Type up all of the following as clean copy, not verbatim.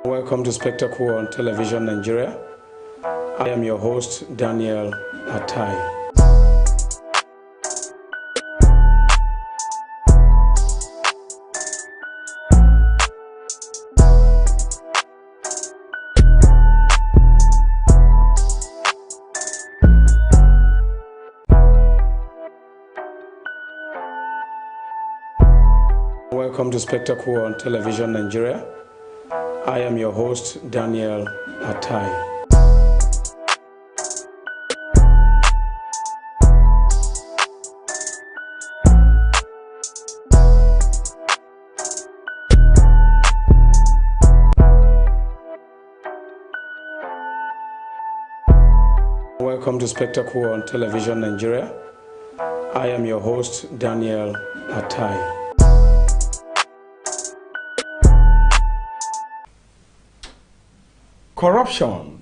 Welcome to Spectacle on Television Nigeria. I am your host, Daniel Atai. Welcome to Spectacle on Television Nigeria. I am your host, Daniel Atai. Welcome to Spectacle on Television Nigeria. I am your host, Daniel Atai. Corruption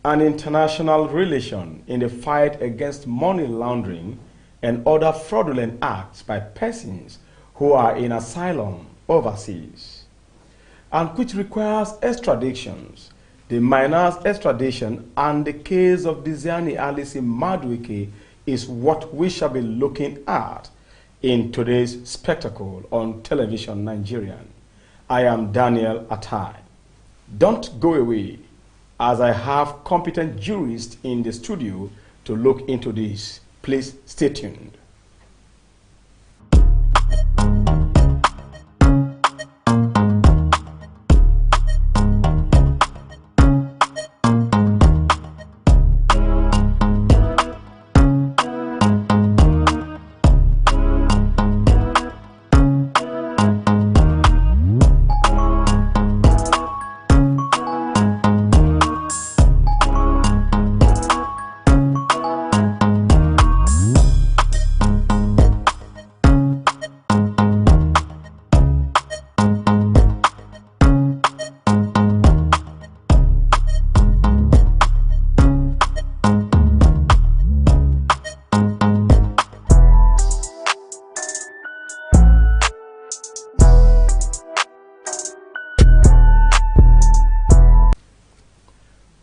and international relations in the fight against money laundering and other fraudulent acts by persons who are in asylum overseas, and which requires extraditions. The Maina's extradition and the case of Dieziani Alice Madueke is what we shall be looking at in today's Spectacle on Television Nigerian. I am Daniel Atai. Don't go away, as I have competent jurists in the studio to look into this. Please stay tuned.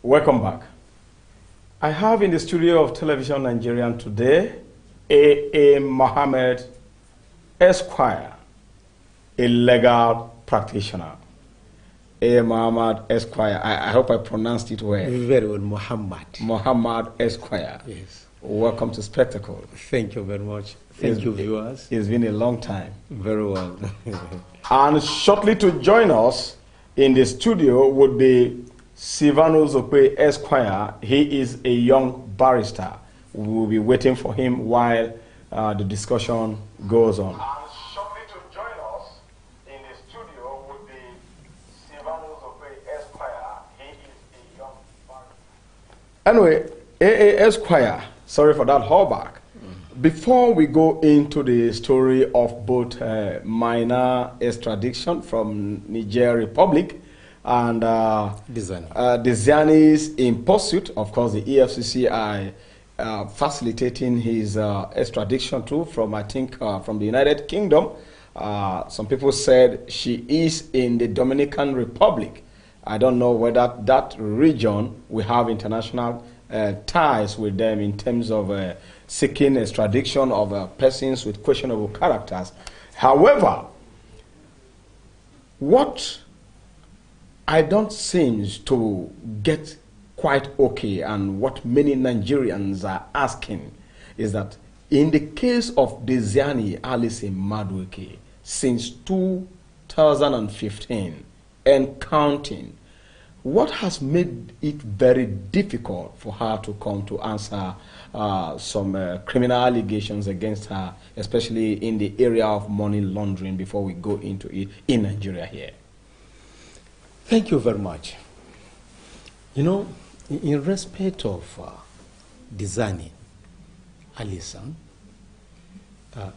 Welcome back. I have in the studio of Television Nigerian today A.A. Mohammed Esquire, a legal practitioner. A.A. Mohammed Esquire, I hope I pronounced it well. Very well, Mohammed. Mohammed Esquire. Yes. Welcome to Spectacle. Thank you very much. Thank you, viewers. It's been a long time. Very well. And shortly to join us in the studio would be Silvanus Okwe Esquire. He is a young barrister. We will be waiting for him while the discussion goes on. And shortly to join us in the studio would be Silvanus Okwe Esquire. He is a young barrister. Anyway, A.A. Esquire, sorry for that holdback. Before we go into the story of both Maina extradition from Niger Republic and Dieziani's in pursuit, of course, the EFCC are facilitating his extradition too from, I think, from the United Kingdom. Some people said she is in the Dominican Republic. I don't know whether that region will have international ties with them in terms of seeking extradition of persons with questionable characters. However, what I don't seem to get quite okay, and what many Nigerians are asking is that in the case of Dieziani Alice Madueke, since 2015 and counting, what has made it very difficult for her to come to answer some criminal allegations against her, especially in the area of money laundering, before we go into it in Nigeria here? Thank you very much. You know, in respect of Dieziani Alice,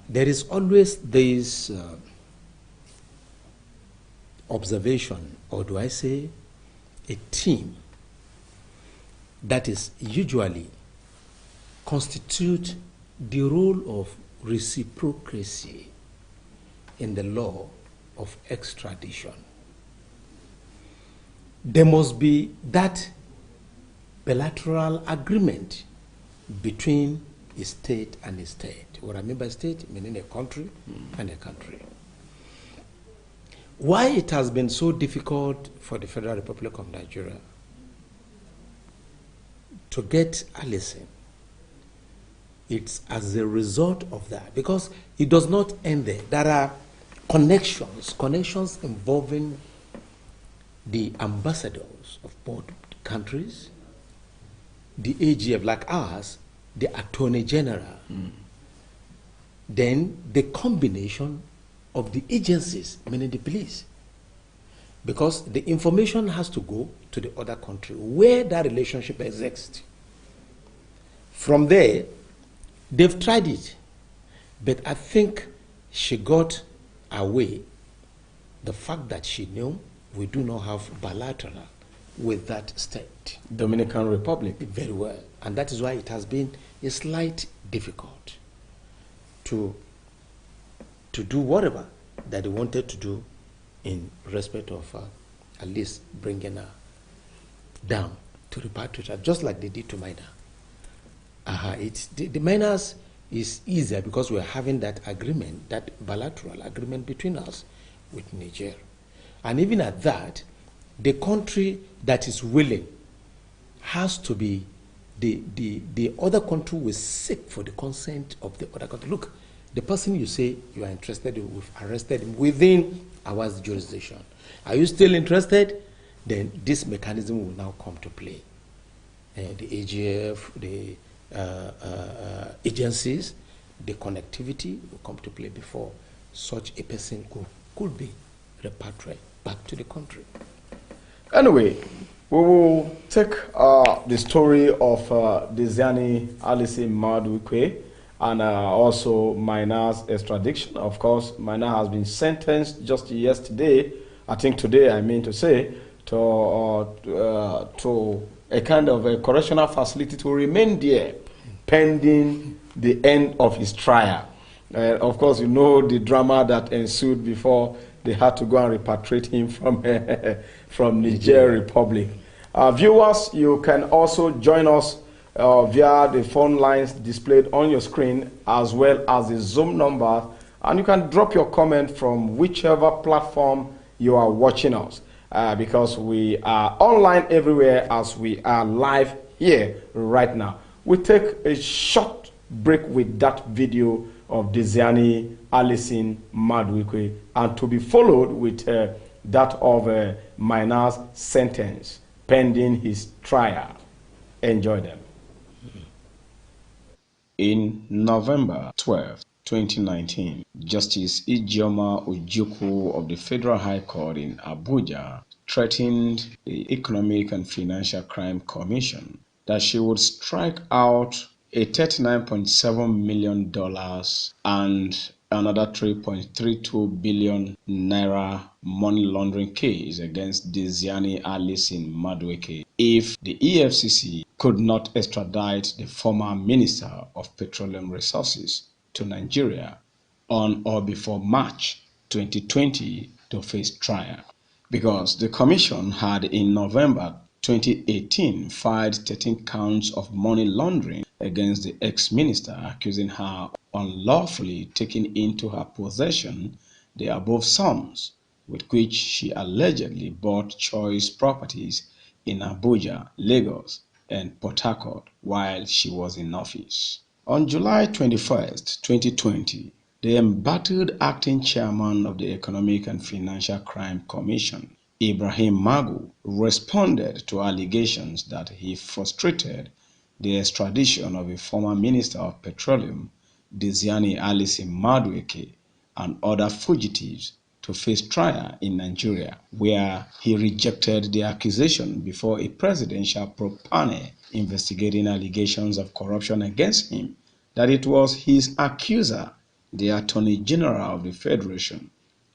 there is always this observation, or do I say a team, that is usually constitute the role of reciprocity in the law of extradition. there must be that bilateral agreement between a state and a state. What I mean by state, meaning a country and a country. Why it has been so difficult for the Federal Republic of Nigeria to get Allison, it's as a result of that, because it does not end there. There are connections involving the ambassadors of both countries, the AGF like ours, the Attorney General, then the combination of the agencies, meaning the police. Because the information has to go to the other country where that relationship exists. From there, they've tried it, but I think she got away. The fact that she knew we do not have bilateral with that state. Dominican Republic. Very well. And that is why it has been a slight difficult to do whatever that they wanted to do in respect of at least bringing her down to repatriate her, just like they did to Maina. The Mainas is easier because we're having that agreement, that bilateral agreement between us with Niger. And even at that, the country that is willing has to be, the other country will seek for the consent of the other country. Look, the person you say you are interested in, we've arrested him within our jurisdiction. Are you still interested? Then this mechanism will now come to play. The AGF, the agencies, the connectivity will come to play before such a person could be repatriated back to the country. Anyway, we will take the story of Dieziani Alison Madueke and also Maina's extradition. Of course, Maina has been sentenced just yesterday, I think today I mean to say, to a kind of a correctional facility to remain there pending the end of his trial. Of course, you know the drama that ensued before they had to go and repatriate him from Niger Republic. Viewers, you can also join us via the phone lines displayed on your screen, as well as the Zoom number, and you can drop your comment from whichever platform you are watching us, because we are online everywhere as we are live here right now. We take a short break with that video of Dieziani Alison Madueke, and to be followed with that of Maina's sentence pending his trial. Enjoy them. In November 12, 2019, Justice Ijeoma Ojukwu of the Federal High Court in Abuja threatened the Economic and Financial Crime Commission that she would strike out a $39.7 million and another 3.32 billion naira money laundering case against Dieziani Alison Madueke if the EFCC could not extradite the former Minister of Petroleum Resources to Nigeria on or before March 2020 to face trial. Because the Commission had in November 2018 filed 13 counts of money laundering against the ex-minister, accusing her unlawfully taking into her possession the above sums with which she allegedly bought choice properties in Abuja, Lagos, and Port Harcourt while she was in office. On July 21st, 2020, the embattled acting chairman of the Economic and Financial Crime Commission, Ibrahim Magu, responded to allegations that he frustrated the extradition of a former Minister of Petroleum, Dieziani Alison Madueke, and other fugitives to face trial in Nigeria, where he rejected the accusation before a presidential probe panel investigating allegations of corruption against him, that it was his accuser, the Attorney General of the Federation,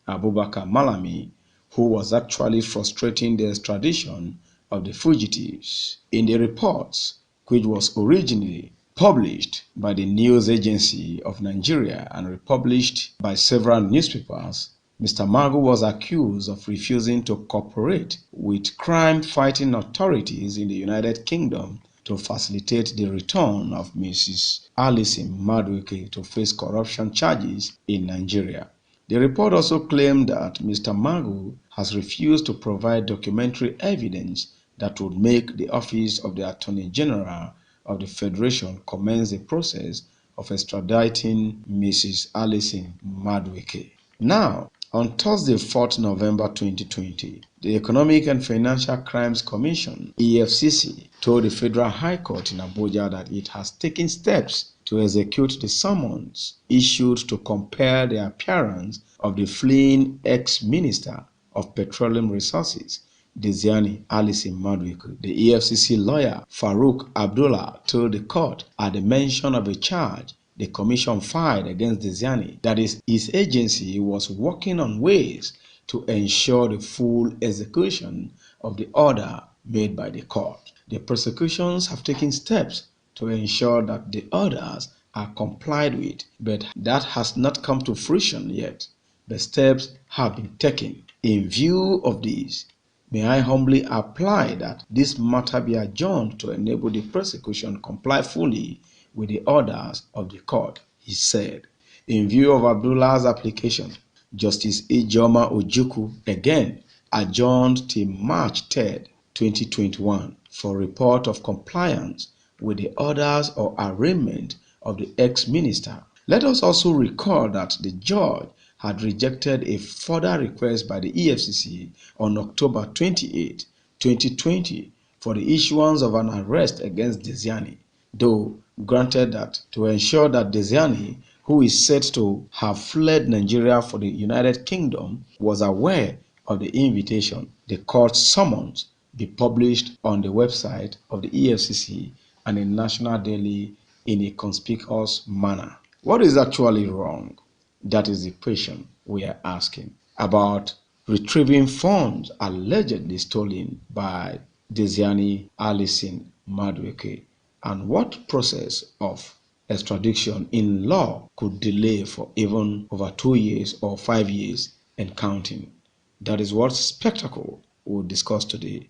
Abubakar Malami, who was actually frustrating the extradition of the fugitives. In the reports, which was originally published by the News Agency of Nigeria and republished by several newspapers, Mr. Magu was accused of refusing to cooperate with crime-fighting authorities in the United Kingdom to facilitate the return of Mrs. Alison Madueke to face corruption charges in Nigeria. The report also claimed that Mr. Magu has refused to provide documentary evidence that would make the Office of the Attorney General of the Federation commence the process of extraditing Mrs. Alison Madueke. Now, on Thursday, 4th November 2020, the Economic and Financial Crimes Commission, EFCC, told the Federal High Court in Abuja that it has taken steps to execute the summons issued to compel the appearance of the fleeing ex-minister of Petroleum Resources, Dieziani Alison Madueke. The EFCC lawyer Farouk Abdullah told the court at the mention of a charge the commission filed against Dieziani that his agency was working on ways to ensure the full execution of the order made by the court. The prosecutions have taken steps to ensure that the orders are complied with, but that has not come to fruition yet. The steps have been taken. In view of this, may I humbly apply that this matter be adjourned to enable the prosecution comply fully with the orders of the court, he said. In view of Abdullah's application, Justice Ijoma Ojukwu again adjourned till March 3, 2021 for report of compliance with the orders or arraignment of the ex-minister. Let us also recall that the judge had rejected a further request by the EFCC on October 28, 2020 for the issuance of an arrest against Dieziani, though granted that to ensure that Dieziani, who is said to have fled Nigeria for the United Kingdom, was aware of the invitation, the court summons be published on the website of the EFCC and in National Daily in a conspicuous manner. What is actually wrong? That is the question we are asking about retrieving funds allegedly stolen by Dieziani Alison Madueke, and what process of extradition in law could delay for even over 2 years or 5 years and counting. That is what spectacle we'll discuss today.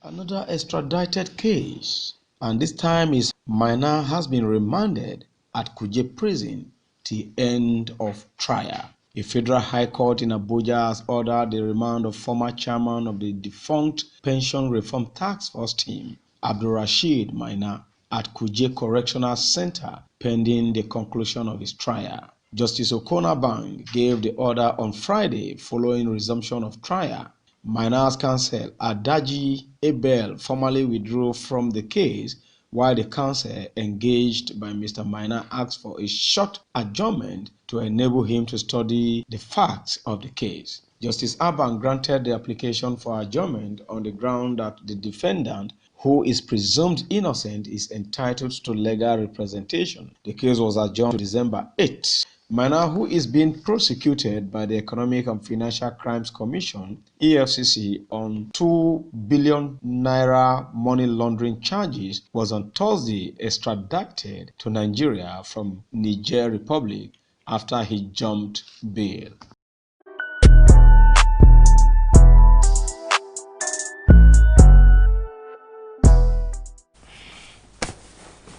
Another extradited case, and this time is Maina has been remanded at Kuje prison till end of trial. A federal high court in Abuja has ordered the remand of former chairman of the defunct Pension Reform Task Force team, Abdulrasheed Maina, at Kuje Correctional Center pending the conclusion of his trial. Justice Okonabang gave the order on Friday following resumption of trial. Maina's counsel, Adaji Abel, formally withdrew from the case, while the counsel engaged by Mr. Maina asked for a short adjournment to enable him to study the facts of the case. Justice Abang granted the application for adjournment on the ground that the defendant, who is presumed innocent, is entitled to legal representation. The case was adjourned to December 8. Maina, who is being prosecuted by the Economic and Financial Crimes Commission, EFCC, on 2 billion naira money laundering charges, was on Thursday extradited to Nigeria from Niger Republic after he jumped bail.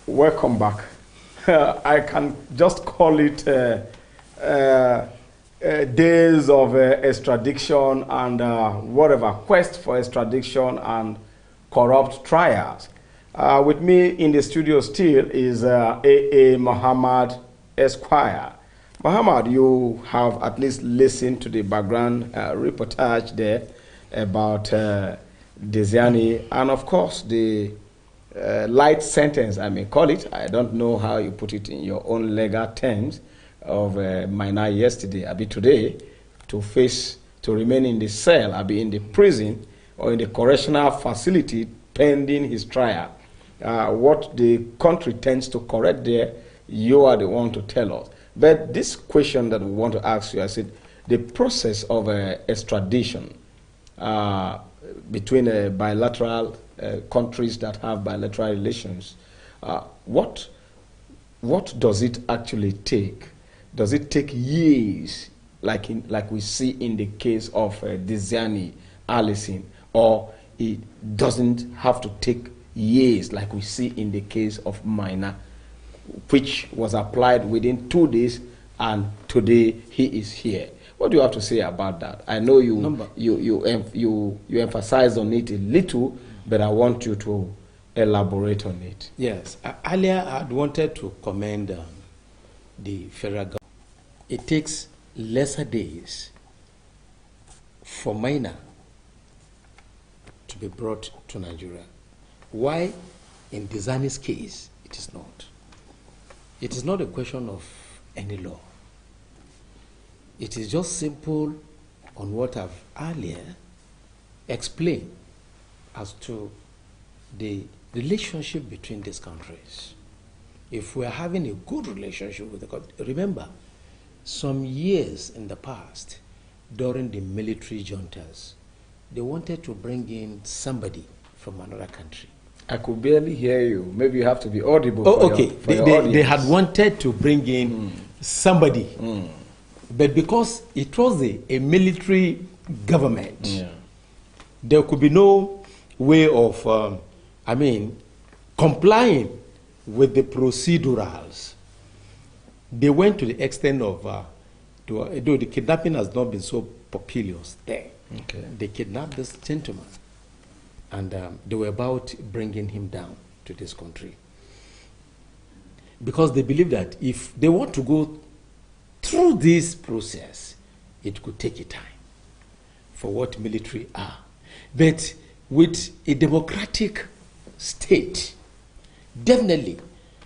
Welcome back. I can just call it days of extradition and whatever, quest for extradition and corrupt trials. With me in the studio still is A.A. Muhammad Esquire. Muhammad, you have at least listened to the background reportage there about Dieziani and of course the light sentence, I may call it. I don't know how you put it in your own legal terms of Maina yesterday, I be today, to remain in the cell, I be in the prison or in the correctional facility pending his trial. What the country tends to correct there, you are the one to tell us. But this question that we want to ask you, I said, the process of extradition between bilateral countries that have bilateral relations, what does it actually take Does it take years, like we see in the case of Dieziani, Allison, or it doesn't have to take years, like we see in the case of Maina, which was applied within 2 days, and today he is here? What do you have to say about that? I know you emphasized on it a little, but I want you to elaborate on it. Yes. Earlier, I wanted to commend the federal government. It takes lesser days for Maina to be brought to Nigeria. Why, in Dieziani's case, it is not? It is not a question of any law. It is just simple on what I've earlier explained as to the relationship between these countries. If we are having a good relationship with the country, remember, some years in the past, during the military juntas, they wanted to bring in somebody from another country. I could barely hear you. Maybe you have to be audible. Oh, okay. They had wanted to bring in somebody. But because it was a military government, there could be no way of, complying with the procedurals. They went to the extent of, though the kidnapping has not been so populous there. Okay. They kidnapped this gentleman, and they were about bringing him down to this country. Because they believe that if they want to go through this process, it could take a time for what military are. But with a democratic state, definitely,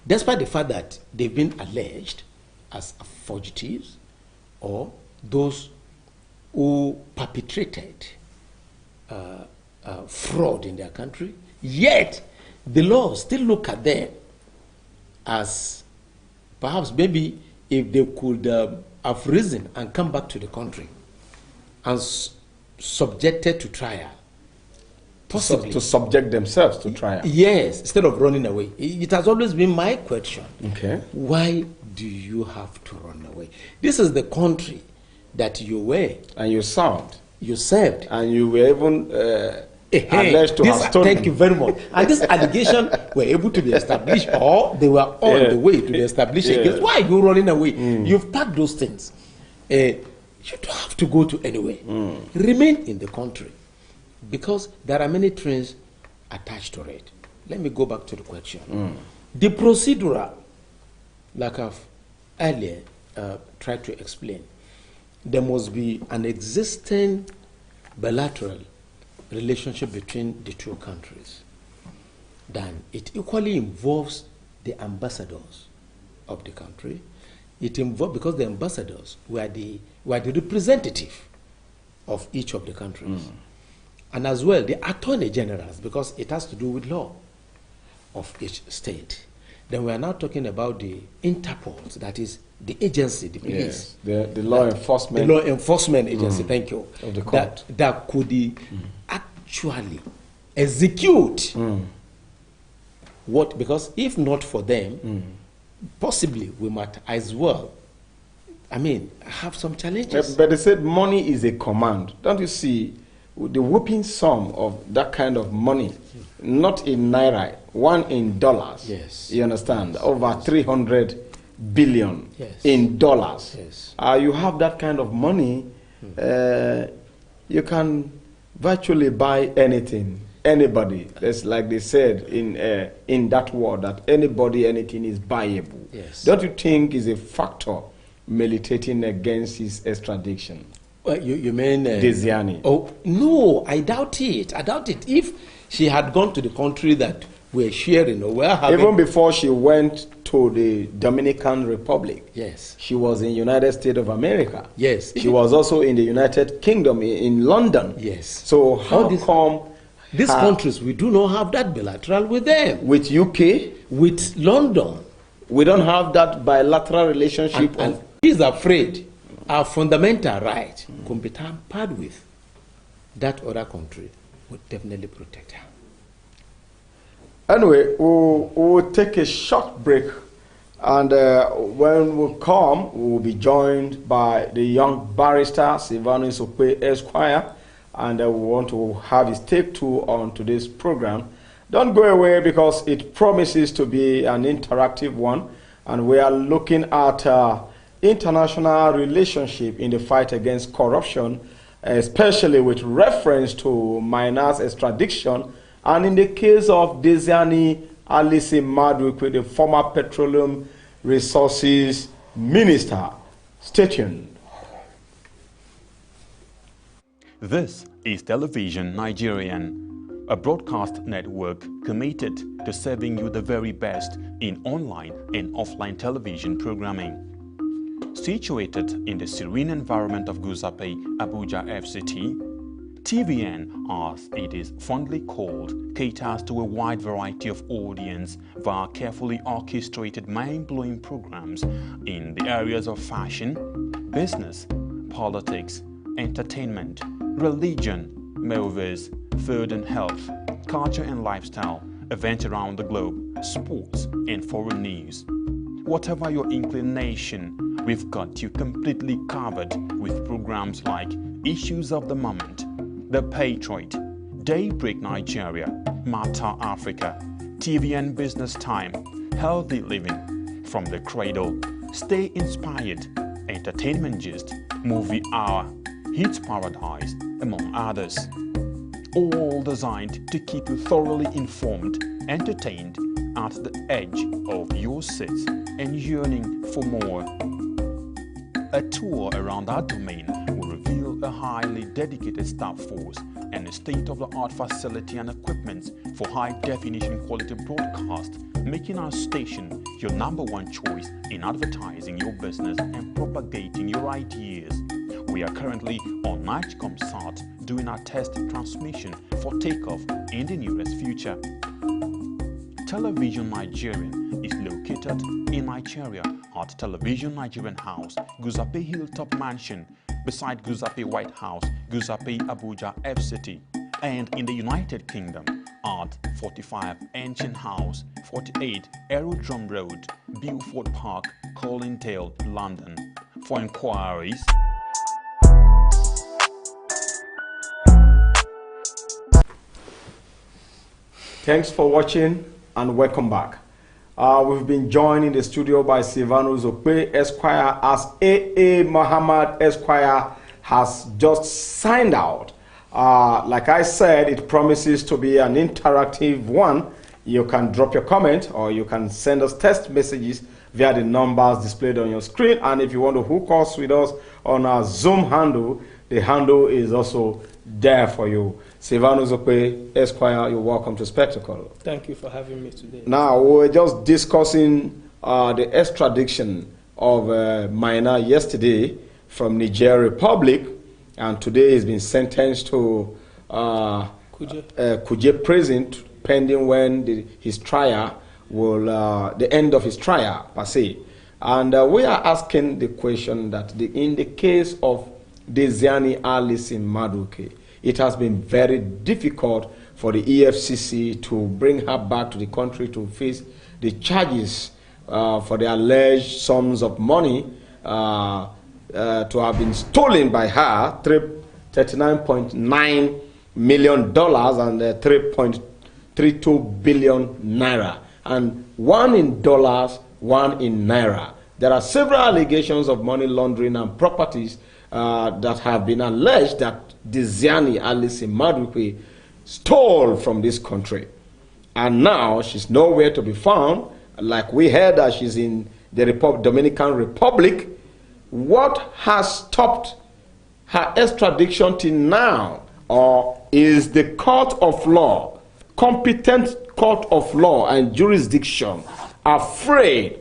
despite the fact that they've been alleged as fugitives or those who perpetrated fraud in their country, yet the law still look at them as perhaps maybe if they could have risen and come back to the country and subjected to trial, possibly to subject themselves to trial. Yes, instead of running away. It has always been my question. Okay. Why do you have to run away? This is the country that you were. And you served. You served. And you were even alleged to have stolen. Thank you very much. And this allegation were able to be established, or they were on the way to be established against. Why are you running away? You've packed those things. You don't have to go to anywhere. Remain in the country. Because there are many trains attached to it. Let me go back to the question. The procedural, like I've earlier tried to explain, there must be an existing bilateral relationship between the two countries. Then it equally involves the ambassadors of the country. It involves, because the ambassadors were the representative of each of the countries. And as well, the attorney generals, because it has to do with law of each state. Then we are now talking about the Interpol, that is the agency, the police. Yes, the law enforcement. The law enforcement agency, thank you. Of the court. That could actually execute what, because if not for them, possibly we might as well, have some challenges. But they said money is a command. Don't you see the whooping sum of that kind of money, not in naira, one in dollars? Yes. You understand? Over 300 billion in dollars. Yes. You have that kind of money, you can virtually buy anything, anybody. That's like they said in that word, that anybody, anything is buyable. Yes. Don't you think is a factor militating against his extradition? Well, you mean Dieziani? Oh no, I doubt it. I doubt it. If she had gone to the country that we're sharing, or we're having, even before she went to the Dominican Republic, yes, she was in United States of America. Yes, she was also in the United Kingdom, in London. Yes. So how come these countries, we do not have that bilateral with them? With UK, with London, we don't have that bilateral relationship. And he's afraid our fundamental right could be tampered with. That other country would definitely protect her. Anyway, we'll take a short break And when we come, we will be joined by the young barrister, Silvanus Okwe Esquire, and we want to have his take two on today's program. Don't go away because it promises to be an interactive one, and we are looking at international relationship in the fight against corruption, especially with reference to Maina's extradition, and in the case of Dieziani Alice Maduekwe, the former Petroleum Resources Minister. Stay tuned. This is Television Nigerian, a broadcast network committed to serving you the very best in online and offline television programming. Situated in the serene environment of Guzape, Abuja FCT, TVN, as it is fondly called, caters to a wide variety of audience via carefully orchestrated mind-blowing programs in the areas of fashion, business, politics, entertainment, religion, movies, food and health, culture and lifestyle, events around the globe, sports and foreign news. Whatever your inclination, we've got you completely covered with programs like Issues of the Moment, The Patriot, Daybreak Nigeria, Matter Africa, TVN Business Time, Healthy Living, From the Cradle, Stay Inspired, Entertainment Gist, Movie Hour, Hits Paradise, among others. All designed to keep you thoroughly informed, entertained, at the edge of your seats and yearning for more. A tour around our domain will reveal a highly dedicated staff force and a state-of-the-art facility and equipment for high-definition quality broadcast, making our station your #1 choice in advertising your business and propagating your ideas. We are currently on NightComSat doing our test transmission for takeoff in the nearest future. Television Nigerian is located in Nigeria at Television Nigerian House, Guzape Hilltop Mansion, beside Guzape White House, Guzape Abuja FCT, and in the United Kingdom at 45 Ancient House, 48 Aerodrome Road, Beaufort Park, Colindale, London. For inquiries, thanks for watching and welcome back. We've been joined in the studio by Silvanus Okwe Esquire, as A.A. Muhammad Esquire has just signed out. Like I said, it promises to be an interactive one. You can drop your comment or you can send us text messages via the numbers displayed on your screen. And if you want to hook us with us on our Zoom handle, the handle is also there for you. Silvanus Okwe Esquire, you're welcome to Spectacle. Thank you for having me today. Now, we were just discussing the extradition of Maina yesterday from Niger Republic, and today he's been sentenced to Kuje prison pending when his trial will, the end of his trial per se. And we are asking the question that in the case of Dieziani Alice Maduekwe, it has been very difficult for the EFCC to bring her back to the country to face the charges for the alleged sums of money to have been stolen by her, $39.9 million and 3.32 billion naira, and one in dollars, one in naira. There are several allegations of money laundering and properties that have been alleged that Dieziani Alice Maduekwe stole from this country. And now she's nowhere to be found. Like we heard that she's in the Dominican Republic. What has stopped her extradition till now? Or is the court of law, competent court of law and jurisdiction, afraid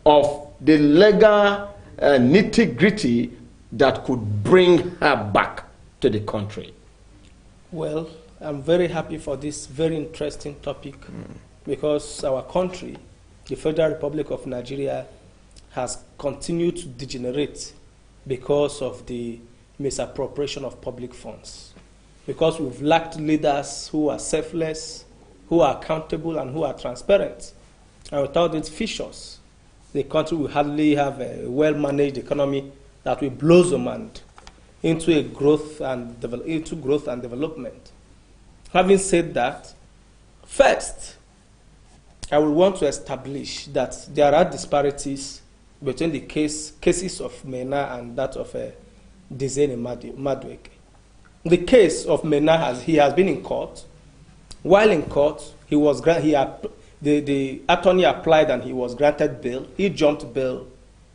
of the legal nitty-gritty that could bring her back to the country? Well, I'm very happy for this very interesting topic because our country, the Federal Republic of Nigeria, has continued to degenerate because of the misappropriation of public funds. Because we've lacked leaders who are selfless, who are accountable, and who are transparent. And without these fissures, the country will hardly have a well-managed economy that will blossom and into growth and development. Having said that, first, I will want to establish that there are disparities between the cases of Maina and that of Dieziani Madueke. The case of Maina he has been in court. While in court, the attorney applied and he was granted bail. He jumped bail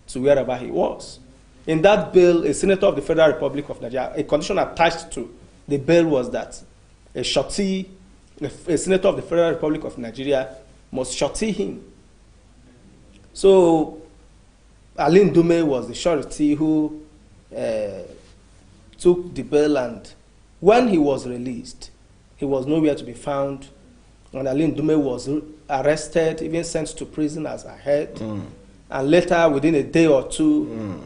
to wherever he was. In that bail, a senator of the Federal Republic of Nigeria, a condition attached to the bail was that a senator of the Federal Republic of Nigeria must surety him. So Aline Dume was the surety who took the bail, and when he was released, he was nowhere to be found. And Aline Dume was arrested, even sent to prison, as I heard. And later, within a day or two,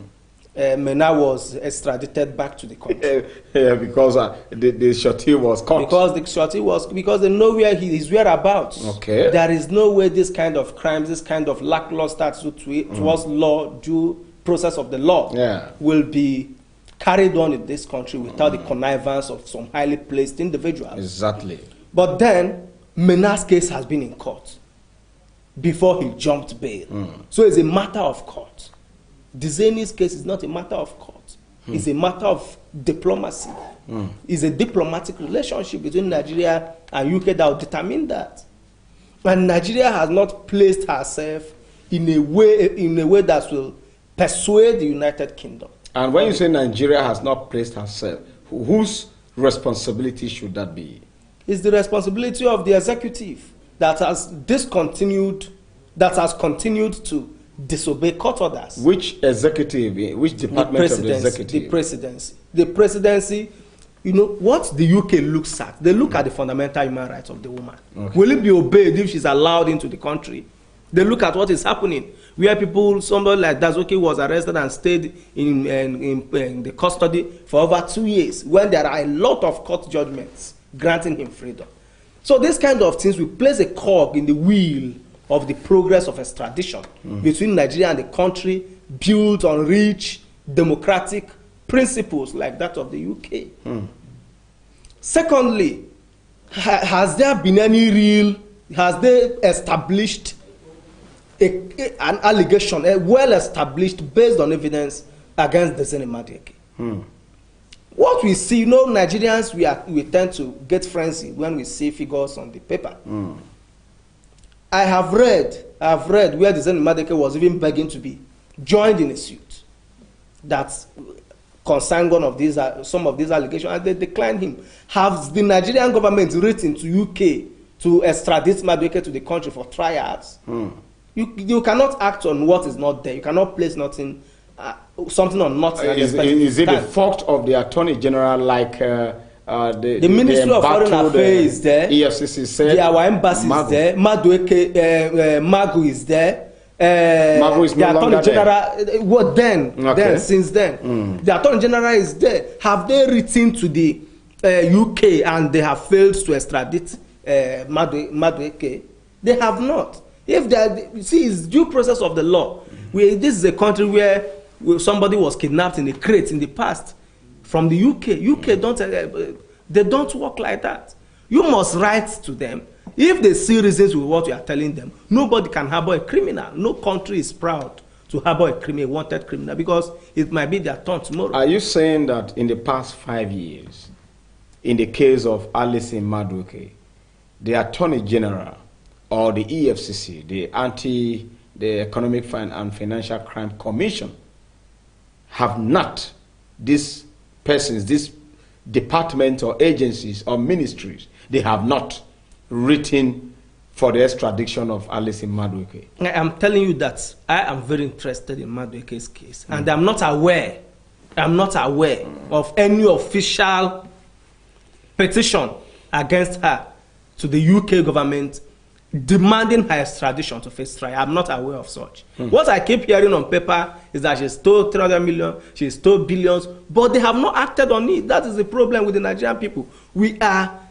Maina was extradited back to the country. Because the surety was caught. Because they know where his whereabouts. Okay. There is no way this kind of crimes, this kind of lackluster attitude towards law, due process of the law, will be carried on in this country without the connivance of some highly placed individuals. Exactly. But then, Maina's case has been in court before he jumped bail. So it's a matter of court. Dieziani's case is not a matter of court. It's a matter of diplomacy. It's a diplomatic relationship between Nigeria and UK that will determine that. And Nigeria has not placed herself in a way that will persuade the United Kingdom. And when you say Nigeria has not placed herself, whose responsibility should that be? It's the responsibility of the executive that has continued to disobey court orders. Which executive? Which department of the executive? The presidency. The presidency, you know, what the UK looks at, they look at the fundamental human rights of the woman. Okay. Will it be obeyed if she's allowed into the country? They look at what is happening, where somebody like Dazoki was arrested and stayed in the custody for over 2 years, when there are a lot of court judgments granting him freedom. So this kind of things will place a cog in the wheel of the progress of extradition between Nigeria and the country, built on rich democratic principles like that of the UK. Secondly, has they established an allegation, well-established, based on evidence, against Dieziani Madueke? What we see, you know, Nigerians, we tend to get frenzied when we see figures on the paper. I have read where Dieziani Madueke was even begging to be joined in a suit that concerned some of these allegations, and they declined him. Has the Nigerian government written to UK to extradite Madueke to the country for trials? You cannot act on what is not there. You cannot place something on nothing. Is it the fault of the Attorney General, like the Ministry of Foreign Affairs is there? EFCC said. Our embassy is there. Madueke, Magu is there. Magu is no longer there. What then? Okay. Then, since then, the Attorney General is there. Have they written to the UK and they have failed to extradite Madueke? They have not. If it's due process of the law. This is a country where somebody was kidnapped in a crate in the past from the UK. UK they don't work like that. You must write to them. If they see reasons with what you are telling them, nobody can harbor a criminal. No country is proud to harbor a wanted criminal, because it might be their turn tomorrow. Are you saying that in the past 5 years, in the case of Alison Madueke, the Attorney General or the EFCC, the Economic and Financial Crime Commission, have not, these persons, these departments or agencies or ministries, they have not written for the extradition of Alison Madueke? I am telling you that I am very interested in Madueke's case, and I'm not aware of any official petition against her to the UK government demanding her extradition to face trial. I'm not aware of such. What I keep hearing on paper is that she stole 300 million, she stole billions, but they have not acted on it. That is the problem with the Nigerian people. We are,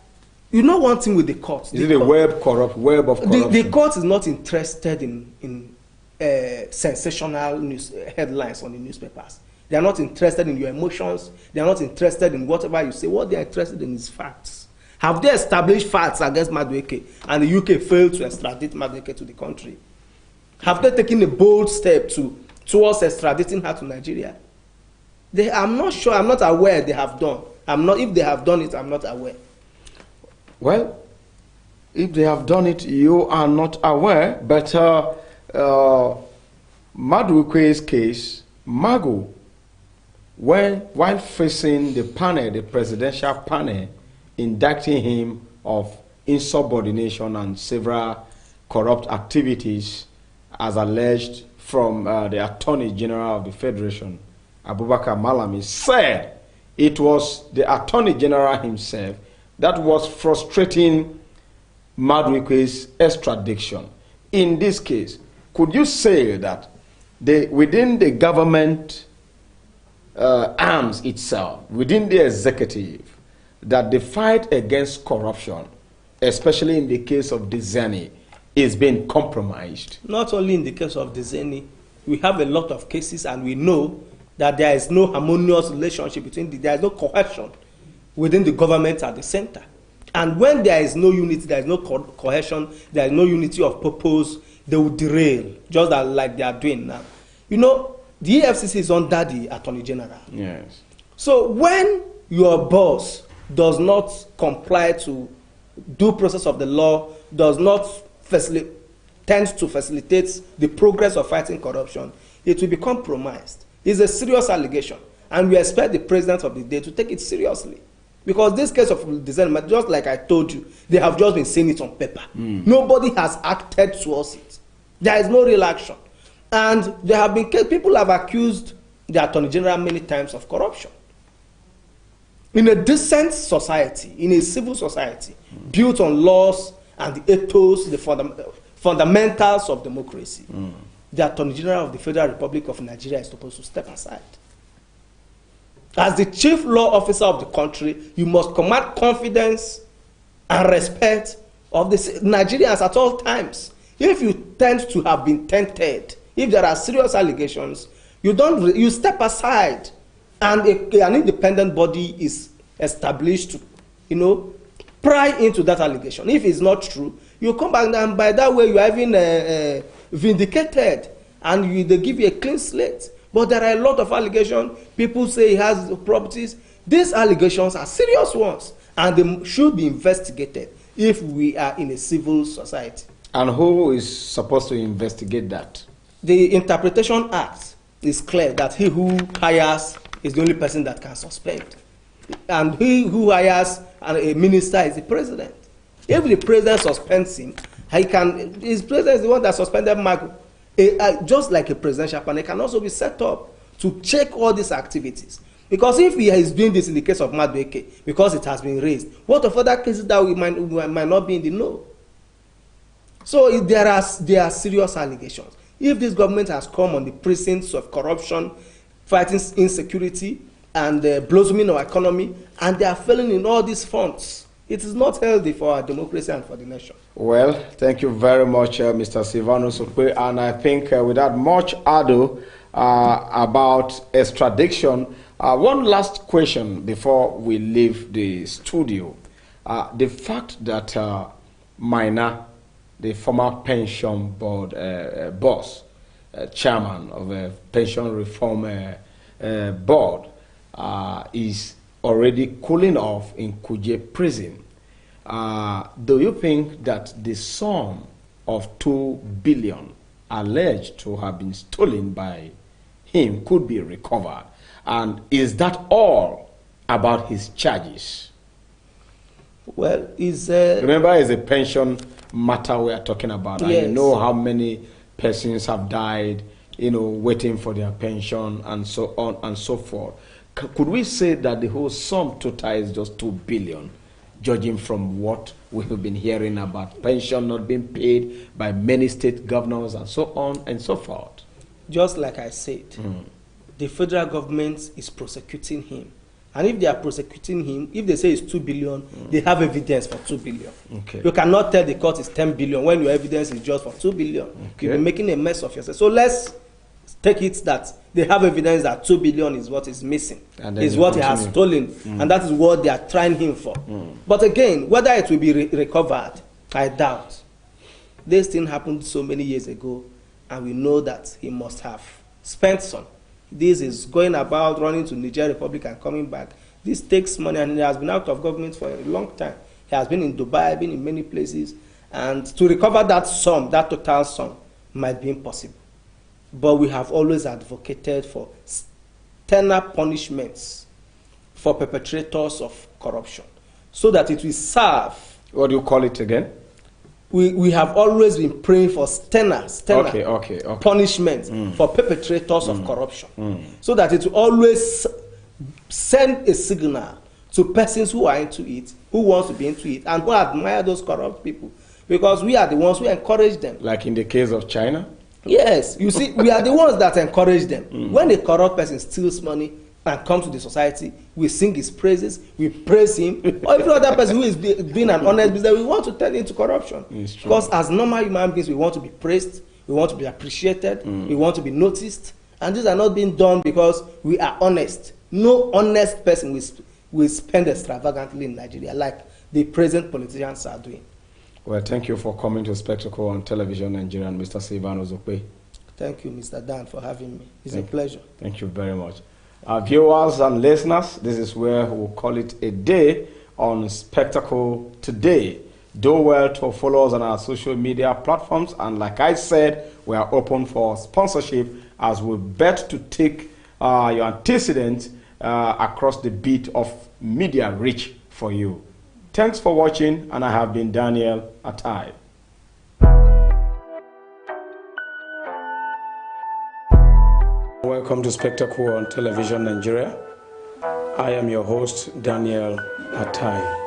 you know, one thing with the court. Is it a web of corruption? The court is not interested in sensational news headlines on the newspapers. They are not interested in your emotions. They are not interested in whatever you say. What they are interested in is facts. Have they established facts against Madueke and the UK failed to extradite Madueke to the country? Have they taken a bold step towards extraditing her to Nigeria? I'm not sure. I'm not aware they have done. If they have done it, I'm not aware. Well, if they have done it, you are not aware. But Madueke's case, Magu, while facing the panel, the presidential panel, indicting him of insubordination and several corrupt activities as alleged from the Attorney General of the Federation, Abubakar Malami, said it was the Attorney General himself that was frustrating Madueke's extradition. In this case, could you say that within the government arms itself, within the executive, that the fight against corruption, especially in the case of Dieziani, is being compromised? Not only in the case of Dieziani, we have a lot of cases, and we know that there is no harmonious relationship there is no cohesion within the government at the center. And when there is no unity, there is no cohesion, there is no unity of purpose, they will derail, just like they are doing now. You know, the EFCC is under the Attorney General. Yes. So when your boss does not comply to due process of the law, does not tend to facilitate the progress of fighting corruption, it will be compromised. It's a serious allegation, and we expect the president of the day to take it seriously. Because this case of Dieziani, just like I told you, they have just been saying it on paper. Nobody has acted towards it. There is no real action. And there have been people have accused the Attorney General many times of corruption. In a decent society, in a civil society, built on laws and the ethos, the fundamentals of democracy, the Attorney General of the Federal Republic of Nigeria is supposed to step aside. As the chief law officer of the country, you must command confidence and respect of the Nigerians at all times. If you tend to have been tainted, if there are serious allegations, you step aside, and an independent body is established to, pry into that allegation. If it's not true, you come back, and by that way you are even vindicated, and they give you a clean slate. But there are a lot of allegations. People say he has properties. These allegations are serious ones, and they should be investigated if we are in a civil society. And who is supposed to investigate that? The Interpretation Act is clear that he who hires is the only person that can suspend. And he who hires a minister is the president. If the president suspends him, his president is the one that suspended Magu. Just like a presidential panel, can also be set up to check all these activities. Because if he is doing this in the case of Madueke, because it has been raised, what of other cases that we might not be in the know? So there are serious allegations. If this government has come on the precincts of corruption, fighting insecurity, and blossoming our economy, and they are failing in all these fronts, it is not healthy for our democracy and for the nation. Well, thank you very much, Mr. Silvanus Okwe. And I think without much ado about extradition, one last question before we leave the studio. The fact that Maina, the former pension board boss, chairman of a pension reform board, is already cooling off in Kuje prison. Do you think that the sum of 2 billion alleged to have been stolen by him could be recovered? And is that all about his charges? Well, remember, it's a pension matter we are talking about. Yes. And you know how many persons have died, waiting for their pension and so on and so forth. Could we say that the whole sum total is just 2 billion, judging from what we have been hearing about pension not being paid by many state governors and so on and so forth? Just like I said, the federal government is prosecuting him, And if they are prosecuting him, if they say it's 2 billion, they have evidence for 2 billion. Okay. You cannot tell the court it's 10 billion when your evidence is just for 2 billion. Okay. You'll be making a mess of yourself. So let's take it that they have evidence that 2 billion is what is missing, is what he has stolen, and that is what they are trying him for. But again, whether it will be recovered, I doubt. This thing happened so many years ago, and we know that he must have spent some. This is going about running to Niger Republic and coming back. This takes money, and he has been out of government for a long time. He has been in Dubai, been in many places, and to recover that sum, that total sum, might be impossible. But we have always advocated for sterner punishments for perpetrators of corruption, so that it will serve. What do you call it again? We have always been praying for sterner punishment for perpetrators of corruption, so that it will always send a signal to persons who are into it, who want to be into it, and who admire those corrupt people, because we are the ones who encourage them. Like in the case of China? Yes, you see, we are the ones that encourage them. When a corrupt person steals money and comes to the society, we sing his praises, we praise him. Or if other person who is doing an honest business, we want to turn into corruption. Because as normal human beings, we want to be praised, we want to be appreciated, we want to be noticed. And these are not being done because we are honest. No honest person will spend extravagantly in Nigeria like the present politicians are doing. Well, thank you for coming to Spectacle on Television Nigeria, Mr. Silvanus Okpe. Thank you, Mr. Dan, for having me. It's a pleasure. Thank you very much. Viewers and listeners, this is where we'll call it a day on Spectacle today. Do well to follow us on our social media platforms, and like I said, we are open for sponsorship as we bet to take your antecedents across the beat of media reach for you. Thanks for watching, and I have been Daniel Atai. Welcome to Spectacle on Television Nigeria. I am your host, Daniel Atai.